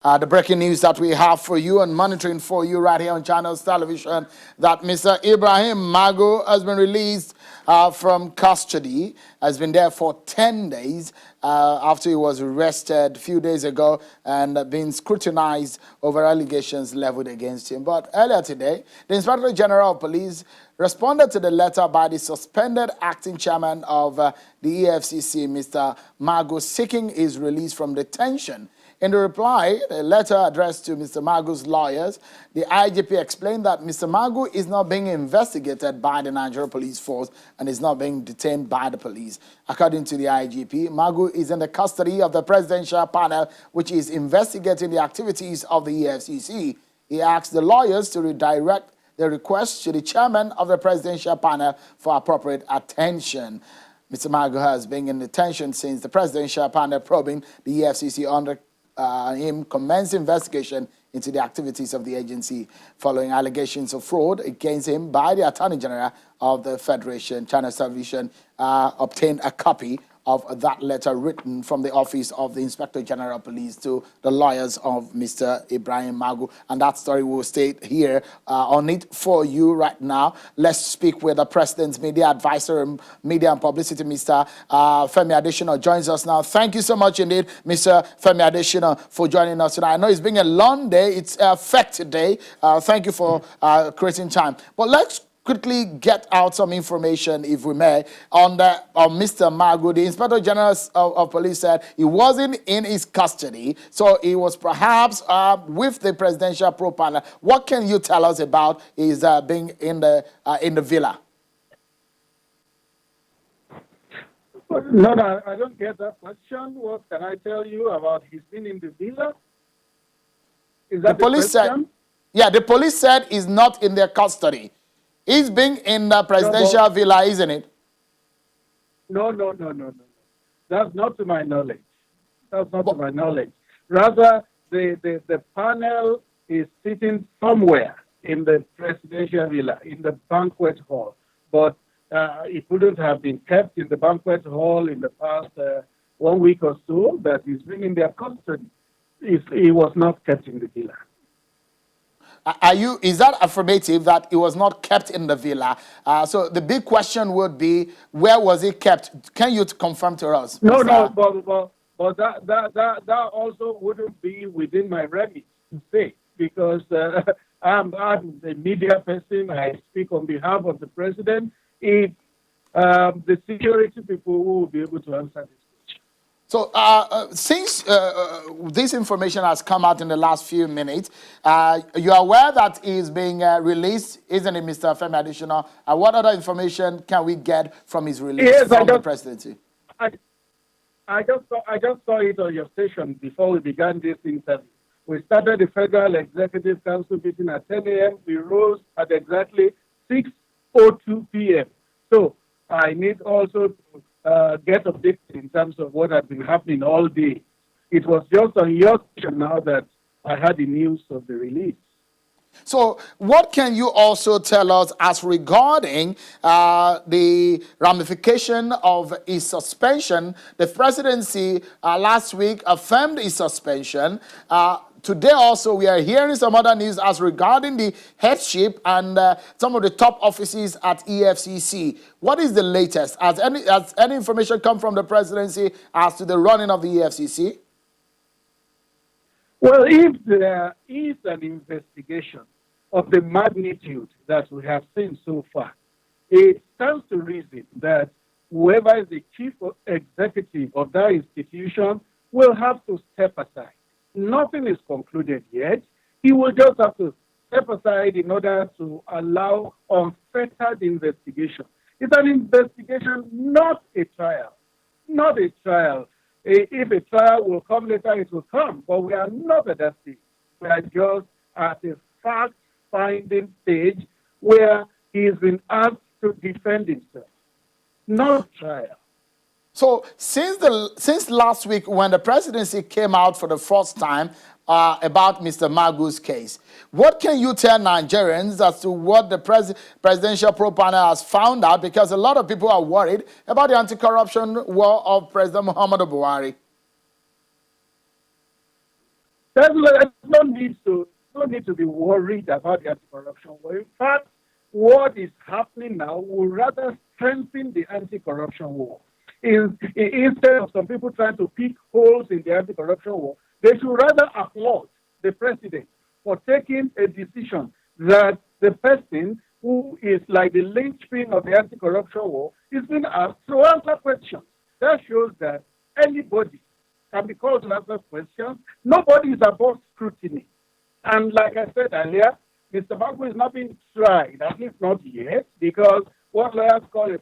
The breaking news that we have for you and monitoring for you right here on Channels Television that Mr. Ibrahim Magu has been released from custody, has been there for 10 days after he was arrested a few days ago and been scrutinized over allegations leveled against him. But earlier today, the Inspector General of Police responded to the letter by the suspended acting chairman of the EFCC, Mr. Magu, seeking his release from detention. In the reply, a letter addressed to Mr. Magu's lawyers, the IGP explained that Mr. Magu is not being investigated by the Nigerian police force and is not being detained by the police. According to the IGP, Magu is in the custody of the presidential panel, which is investigating the activities of the EFCC. He asked the lawyers to redirect the request to the chairman of the presidential panel for appropriate attention. Mr. Magu has been in detention since the presidential panel probing the EFCC under him commenced investigation into the activities of the agency following allegations of fraud against him by the Attorney General of the Federation. Channel Television obtained a copy of that letter written from the office of the Inspector General of Police to the lawyers of Mr. Ibrahim Magu. And that story will stay here on it for you right now. Let's speak with the President's Media Advisor and Media and Publicity, Mr. Femi Adesina, joins us now. Thank you so much indeed, Mr. Femi Adesina, for joining us tonight. I know it's been a long day. It's a fact day. Thank you for creating time. But let's quickly get out some information, if we may, on Mr. Magu. The Inspector General of Police said he wasn't in his custody, so he was perhaps with the presidential probe panel. What can you tell us about his being in the villa? No, I don't get that question. What can I tell you about his being in the villa? Is that the police said? Yeah, the police said he's not in their custody. He's been in the presidential villa, isn't it? No. That's not to my knowledge. That's not to my knowledge. Rather, the panel is sitting somewhere in the presidential villa, in the banquet hall. But it wouldn't have been kept in the banquet hall in the past 1 week or so that he's been in their custody. He was not kept in the villa. Is that affirmative that it was not kept in the villa? So the big question would be, where was it kept? Can you confirm to us? No, but that also wouldn't be within my remit to say, because I'm a media person. I speak on behalf of the president. If the security people will be able to answer this. So since this information has come out in the last few minutes, you're aware that he's being released, isn't it, Mr. Femi Adesina? What other information can we get from his release from the presidency? I just saw it on your station before we began this interview. We started the Federal Executive Council meeting at 10 a.m. We rose at exactly 6:02 p.m. So I need also to get updated in terms of what has been happening all day. It was just on your station now that I had the news of the release. So what can you also tell us as regarding the ramification of his suspension? The presidency last week affirmed his suspension. Today also we are hearing some other news as regarding the headship and some of the top offices at EFCC. What is the latest? Has any information come from the presidency as to the running of the EFCC? Well, if there is an investigation of the magnitude that we have seen so far, it stands to reason that whoever is the chief executive of that institution will have to step aside. Nothing is concluded yet. He will just have to step aside in order to allow unfettered investigation. It's an investigation, not a trial. Not a trial. If a trial will come later, it will come. But we are not at that stage. We are just at a fact-finding stage where he has been asked to defend himself. Not trial. So since last week, when the presidency came out for the first time about Mr. Magu's case, what can you tell Nigerians as to what the presidential probe panel has found out? Because a lot of people are worried about the anti-corruption war of President Muhammadu Buhari. There's no need to be worried about the anti-corruption war. In fact, what is happening now will rather strengthen the anti-corruption war. Instead of some people trying to pick holes in the anti-corruption war, they should rather applaud the president for taking a decision that the person who is like the linchpin of the anti-corruption war is being asked to answer questions. That shows that anybody can be called to answer questions. Nobody is above scrutiny. And like I said earlier, Mr. Magu is not being tried, at least not yet, because what lawyers call a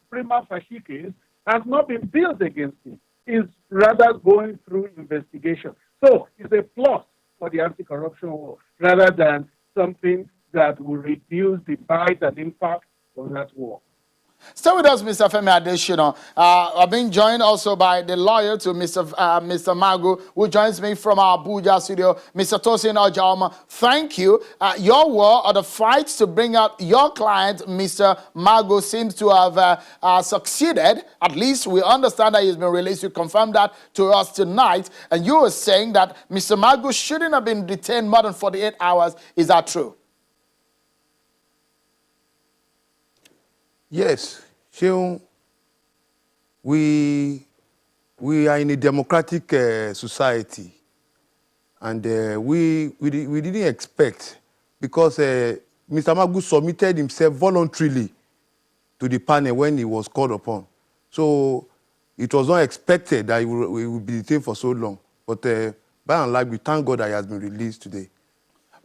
prima facie case has not been built against him. It's rather going through investigation. So it's a plus for the anti-corruption war rather than something that will reduce the bite and impact of that war. Stay with us, Mr. Femi Adesina. I've been joined also by the lawyer to Mr. Magu, who joins me from our Abuja studio, Mr. Tosin Ojaoma. Thank you. Your war or the fight to bring out your client, Mr. Magu, seems to have succeeded. At least we understand that he's been released. You confirmed that to us tonight. And you were saying that Mr. Magu shouldn't have been detained more than 48 hours. Is that true? Yes, Sheung, we are in a democratic society, and we didn't expect, because Mr. Magu submitted himself voluntarily to the panel when he was called upon. So it was not expected that he would be detained for so long. But by and large, we thank God that he has been released today.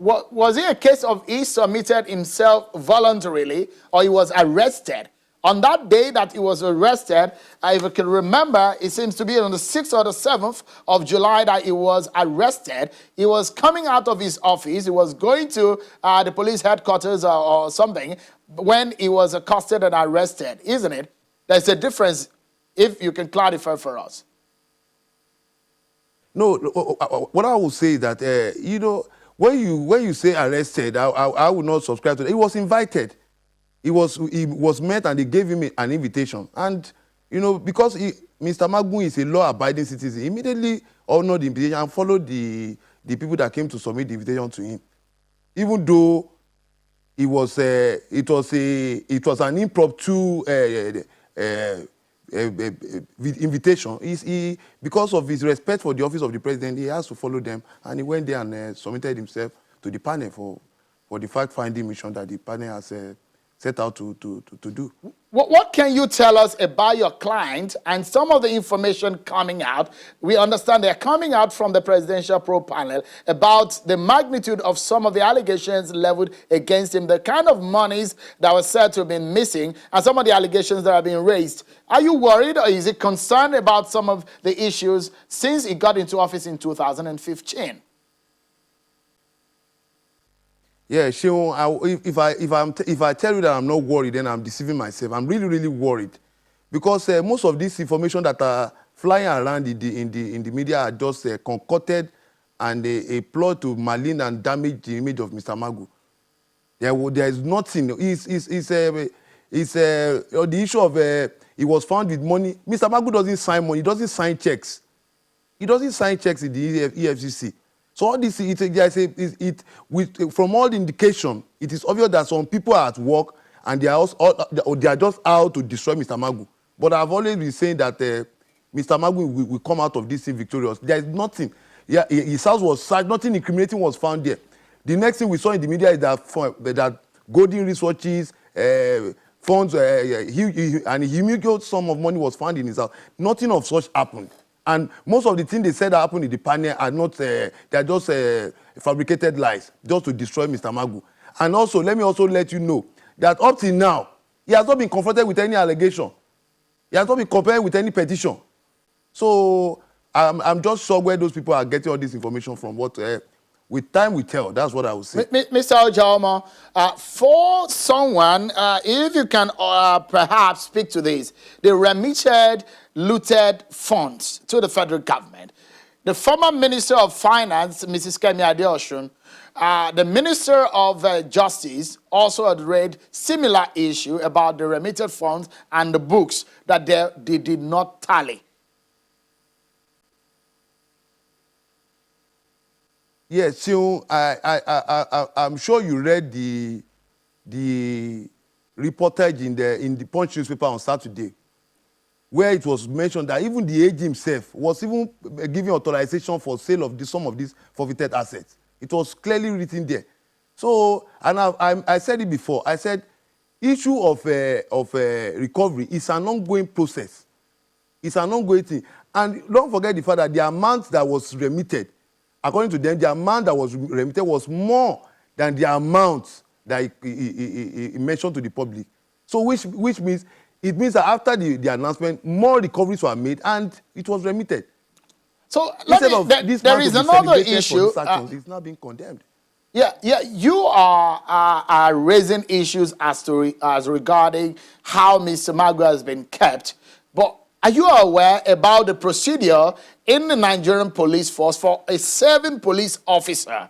Was it a case of he submitted himself voluntarily or he was arrested? On that day that he was arrested, if you can remember, it seems to be on the 6th or the 7th of July that he was arrested. He was coming out of his office. He was going to the police headquarters or something when he was accosted and arrested, isn't it? There's a difference, if you can clarify for us. No, what I will say is that, when you say arrested, I would not subscribe to that. He was invited. He was met and they gave him an invitation. And, because Mr. Magu is a law-abiding citizen, he immediately honored the invitation and followed the people that came to submit the invitation to him. Even though it was an impromptu invitation, because of his respect for the office of the president, he has to follow them, and he went there and submitted himself to the panel for the fact-finding mission that the panel has set out to do. What can you tell us about your client and some of the information coming out? We understand they're coming out from the presidential probe panel about the magnitude of some of the allegations leveled against him, the kind of monies that were said to have been missing, and some of the allegations that are being raised. Are you worried or is it concerned about some of the issues since he got into office in 2015? Yeah, Sheung, if I tell you that I'm not worried, then I'm deceiving myself. I'm really, really worried, because most of this information that are flying around in the media are just concocted and a plot to malign and damage the image of Mr. Magu. There is nothing. The issue of he was found with money. Mr. Magu doesn't sign money. He doesn't sign checks. He doesn't sign checks in the EFCC. So all this, from all the indication, it is obvious that some people are at work and they are just out to destroy Mr. Magu. But I've always been saying that Mr. Magu will come out of this thing victorious. There is nothing. Yeah, his house was searched. Nothing incriminating was found there. The next thing we saw in the media is that golden resources, funds, and a huge sum of money was found in his house. Nothing of such happened. And most of the things they said that happened in the panel are not, they are just fabricated lies, just to destroy Mr. Magu. And also, let me also let you know that up till now, he has not been confronted with any allegation. He has not been compared with any petition. So I'm just sure where those people are getting all this information from. What with time we tell. That's what I would say. Mr. Ojaoma, for someone, if you can perhaps speak to this, the remitted, looted funds to the federal government. The former Minister of Finance, Mrs. Femi Adesina, the Minister of Justice also had raised similar issue about the remitted funds and the books that they did not tally. Yes, so I'm sure you read the reportage in the Punch newspaper on Saturday, where it was mentioned that even the AG himself was even giving authorization for sale of some of these forfeited assets. It was clearly written there. So, and I said it before. I said, issue of recovery is an ongoing process. It's an ongoing thing. And don't forget the fact that the amount that was remitted, according to them, the amount that was remitted was more than the amount that he mentioned to the public. So which means, it means that after the announcement, more recoveries were made and it was remitted. So Instead of this there man is to be another celebrated for issue. these actions, it's now being condemned. Yeah, you are raising issues as regarding how Mr. Magu has been kept, but are you aware about the procedure in the Nigerian police force for a serving police officer,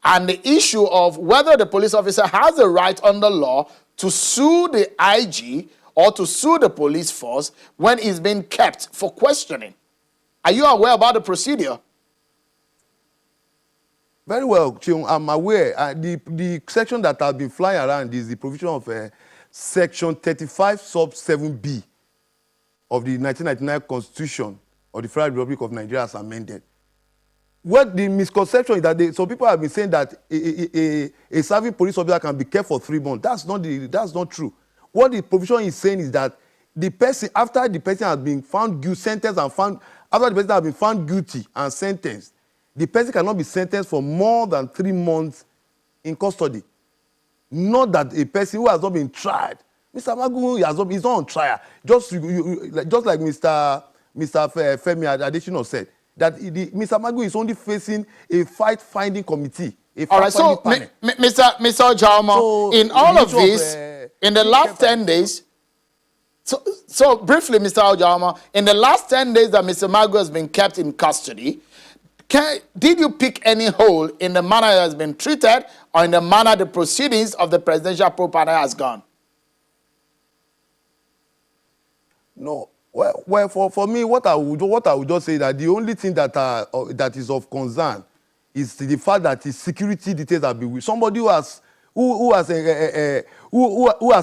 and the issue of whether the police officer has a right under law to sue the IG or to sue the police force when he's being kept for questioning? Are you aware about the procedure? Very well, Chiung, I'm aware. The section that has been flying around is the provision of section 35 sub 7B of the 1999 Constitution of the Federal Republic of Nigeria as amended. What the misconception is that some people have been saying that a serving police officer can be kept for 3 months. That's not true. What the provision is saying is that the person, after the person has been found guilty, sentenced and found, after the person has been found guilty and sentenced, the person cannot be sentenced for more than 3 months in custody. Not that a person who has not been tried. Mr. Magu is not on trial. Just like Mr. Femi Adesina said, that Mr. Magu is only facing a fact-finding committee, a All right, so fact-finding panel. Mr. Ojama, So, in all of the issue this, in the last 10 days, so briefly, Mr. Ojama, in the last 10 days that Mr. Magu has been kept in custody, did you pick any hole in the manner he has been treated or in the manner the proceedings of the presidential probe panel has gone? No. Well, for me, what I would just say that the only thing that is of concern is the fact that his security details have been with somebody who has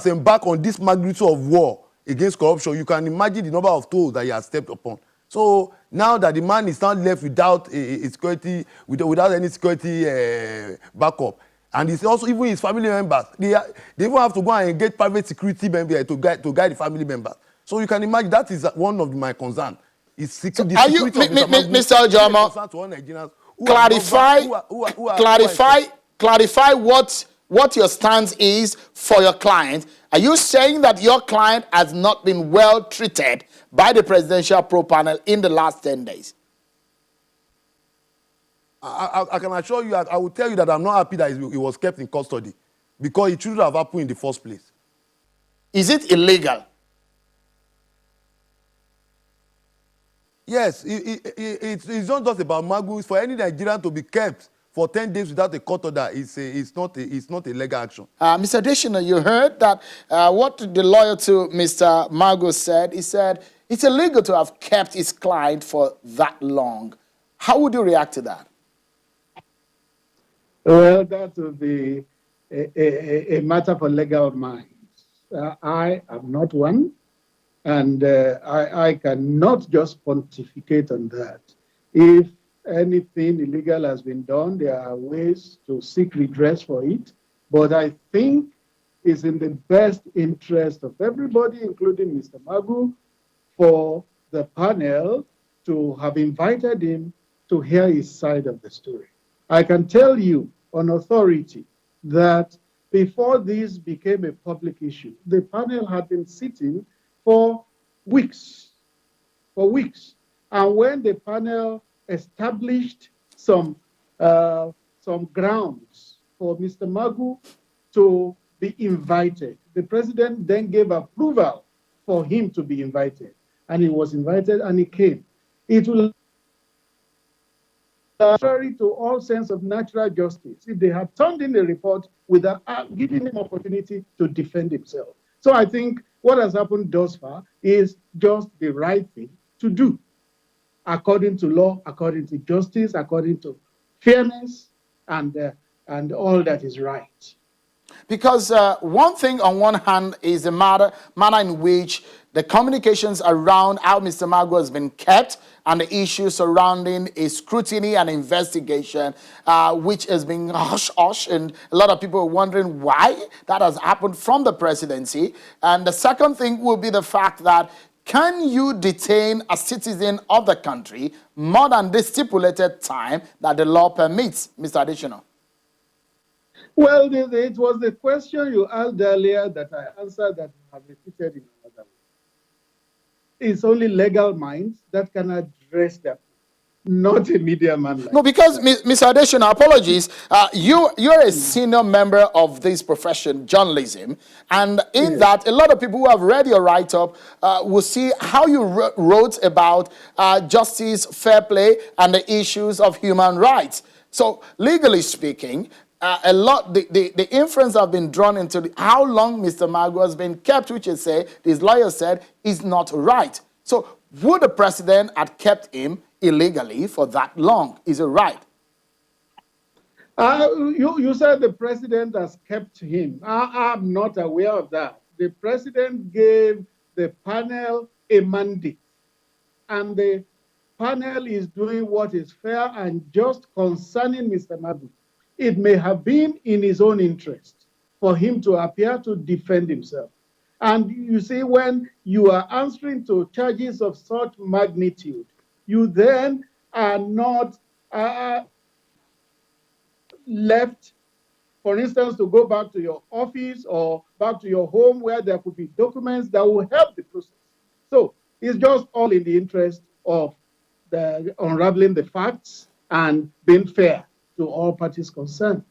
embarked on this magnitude of war against corruption. You can imagine the number of toes that he has stepped upon. So now that the man is now left without a security, without any security backup, and it's also even his family members, they even have to go and engage private security members to guide the family members. So you can imagine that is one of my concerns. Are you, Mr. Ojama, clarify what your stance is for your client? Are you saying that your client has not been well treated by the presidential probe panel in the last 10 days? I can assure you, I will tell you that I'm not happy that he was kept in custody, because it shouldn't have happened in the first place. Is it illegal? Yes, it's not just about Magu. For any Nigerian to be kept for 10 days without a court order, it's not a legal action. Mr. Adesina, you heard that what the lawyer to Mr. Magu said. He said it's illegal to have kept his client for that long. How would you react to that? Well, that would be a matter for legal minds. I am not one. And I cannot just pontificate on that. If anything illegal has been done, there are ways to seek redress for it. But I think it's in the best interest of everybody, including Mr. Magu, for the panel to have invited him to hear his side of the story. I can tell you on authority that before this became a public issue, the panel had been sitting for weeks. And when the panel established some grounds for Mr. Magu to be invited, the president then gave approval for him to be invited. And he was invited and he came. It will contrary to all sense of natural justice if they had turned in the report without giving him opportunity to defend himself. So I think what has happened thus far is just the right thing to do, according to law, according to justice, according to fairness and all that is right. Because one thing on one hand is the manner in which the communications around how Mr. Magu has been kept and the issues surrounding a scrutiny and investigation, which has been hush-hush, and a lot of people are wondering why that has happened from the presidency. And the second thing will be the fact that can you detain a citizen of the country more than the stipulated time that the law permits, Mr. Adesina? Well, it was the question you asked earlier that I answered that I have repeated in another way. It's only legal minds that can address that, not a media man. No, because Mr. Adesina, apologies, you're a senior member of this profession, journalism, and in that, a lot of people who have read your write-up will see how you wrote about justice, fair play, and the issues of human rights. So, legally speaking, a lot, the inference have been drawn into how long Mr. Magu has been kept, which is this lawyer said is not right. So, would the president have kept him illegally for that long? Is it right? You said the president has kept him. I'm not aware of that. The president gave the panel a mandate, and the panel is doing what is fair and just concerning Mr. Magu. It may have been in his own interest for him to appear to defend himself. And you see, when you are answering to charges of such magnitude, you then are not left, for instance, to go back to your office or back to your home where there could be documents that will help the process. So it's just all in the interest of the unraveling the facts and being fair to all parties concerned.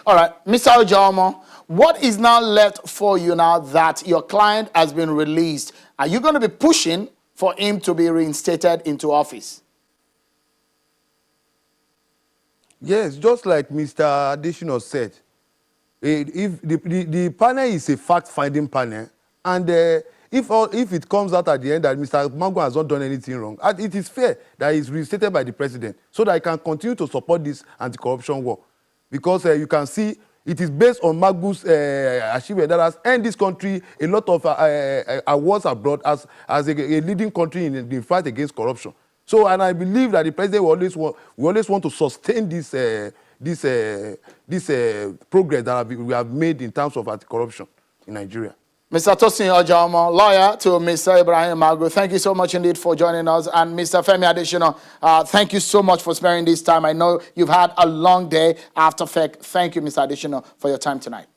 All right, Mr. Ojomo, what is now left for you now that your client has been released? Are you going to be pushing for him to be reinstated into office? Yes, just like Mr. Adesina said, if the panel is a fact-finding panel, and if it comes out at the end that Mr. Magu has not done anything wrong, and it is fair that he's reinstated by the president so that he can continue to support this anti-corruption war. Because you can see it is based on Magu's achievement that has earned this country a lot of awards abroad as a leading country in the fight against corruption. So, and I believe that the president will always want to sustain this progress that we have made in terms of anti-corruption in Nigeria. Mr. Tosin Ojomo, lawyer to Mr. Ibrahim Magu, thank you so much indeed for joining us. And Mr. Femi Adesina, thank you so much for sparing this time. I know you've had a long day after FEC. Thank you, Mr. Adesina, for your time tonight.